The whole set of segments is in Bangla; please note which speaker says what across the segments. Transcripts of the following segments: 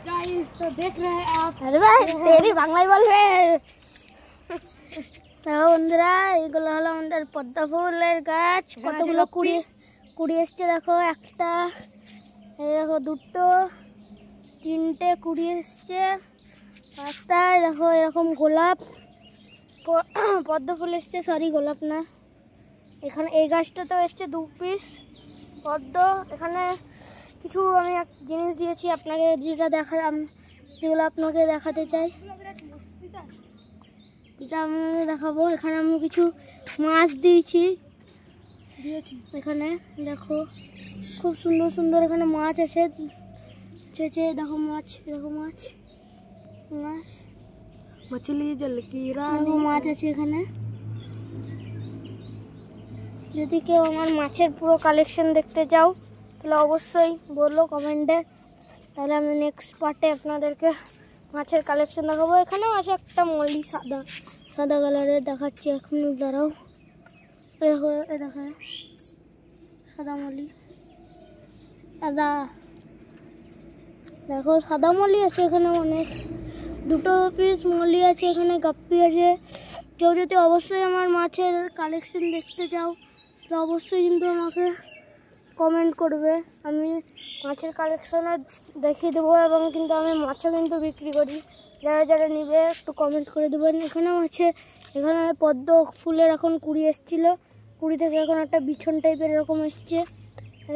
Speaker 1: गाइस तो देख रहे हैं आप।
Speaker 2: अरे भाई तेरी বাংলায় বল রে। তাও বন্ধুরা এগুলো হলো আমাদের পদ্ম ফুলের গাছ। কতগুলো কুড়ি এসছে দেখো, একটা, এই দেখো দুটো, তিনটে কুড়ি এসছে, পাঁচটায় দেখো এরকম গোলাপ পদ্ম ফুল এসছে, সরি গোলাপ না। এখানে এই গাছটাতেও এসছে 2 পিস পদ্ম। এখানে কিছু আমি এক জিনিস দিয়েছি আপনাকে, যেটা দেখালাম, যেগুলো আপনাকে দেখাতে চাই, যেটা আমি দেখাবো। এখানে আমি কিছু মাছ দিয়েছি এখানে দেখো, খুব সুন্দর সুন্দর এখানে মাছ আছে। দেখো মাছ, দেখো মাছ, মাছ
Speaker 1: मछली जल की
Speaker 2: দেখো মাছ আছে এখানে। যদি কেউ আমার মাছের পুরো কালেকশন দেখতে চাও তাহলে অবশ্যই বলো কমেন্টে, তাহলে আমি নেক্সট পার্টে আপনাদেরকে মাছের কালেকশন দেখাবো। এখানেও আছে একটা মলি, সাদা কালারের, দেখাচ্ছি এখন, দাঁড়াও। দেখো দেখো সাদা মলি, দেখো সাদা মলি আছে এখানে অনেক, 2 পিস মলি আছে এখানে, গাপ্পি আছে। কেউ যদি অবশ্যই আমার মাছের কালেকশন দেখতে চাও তো অবশ্যই কিন্তু আমাকে কমেন্ট করবে, আমি মাছের কালেকশনে দেখিয়ে দেবো। এবং কিন্তু আমি মাছও কিন্তু বিক্রি করি, যারা যারা নিবে একটু কমেন্ট করে দেবেন। এখানেও আছে, এখানে পদ্ম ফুলের এখন কুড়ি এসেছিলো, কুড়ি থেকে এখন একটা বিছন টাইপের এরকম এসছে।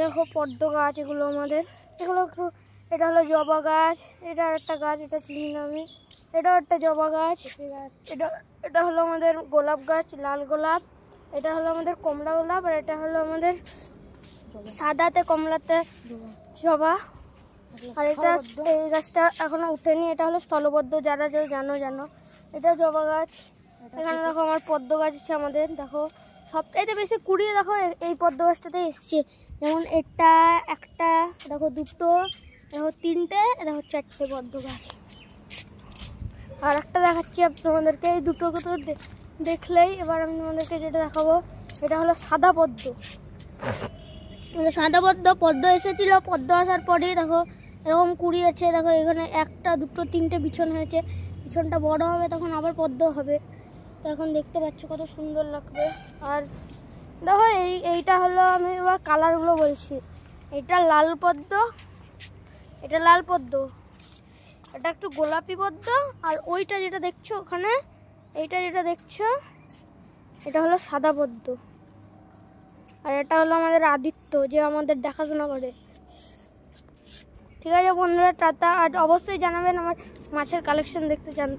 Speaker 2: দেখো পদ্ম গাছ এগুলো আমাদের, এগুলো একটু, এটা হলো জবা গাছ, এটা একটা গাছ, এটা চিনি না আমি, এটাও একটা জবা গাছ, এটা হলো আমাদের গোলাপ গাছ, লাল গোলাপ, এটা হলো আমাদের কমলা গোলাপ, আর এটা হলো আমাদের সাদাতে কমলাতে জবা। আর এটা, এই গাছটা এখনো উঠেনি, এটা হলো স্থলপদ্ম, যারা যারা জানো। এটা জবা গাছ। এখানে দেখো আমার পদ্ম গাছ আছে আমাদের, দেখো সবটাইতে বেশি কুড়িয়ে দেখো এই পদ্ম গাছটাতে এসছে। যেমন এটা একটা, দেখো দুটো, দেখো তিনটে, দেখো 4টে পদ্ম গাছ। আর একটা দেখাচ্ছি তোমাদেরকে, এই দুটো তো দেখলেই এবার আমি তোমাদেরকে যেটা দেখাবো, এটা হলো সাদা পদ্ম। সাদা পদ্ম এসেছিল, পদ্ম আসার পরেই দেখো এরকম কুড়ি আছে। দেখো এখানে একটা, দুটো, তিনটে বিছন হয়েছে, বিছনটা বড় হবে তখন আবার পদ্ম হবে। তো এখন দেখতে পাচ্ছ কত সুন্দর লাগবে। আর দেখো এইটা হলো, আমি এবার কালারগুলো বলছি, এটা লাল পদ্ম, এটা লাল পদ্ম, এটা একটু গোলাপি পদ্ম, আর ওইটা যেটা দেখছো ওখানে, এইটা যেটা দেখছো এটা হলো সাদা পদ্ম। আর এটা হলো আমাদের আদিত্য, যে আমাদের দেখাশোনা করে। ঠিক আছে বন্ধুরা, টাটা। আর অবশ্যই জানাবেন আমার মাছের কালেকশন দেখতে চান।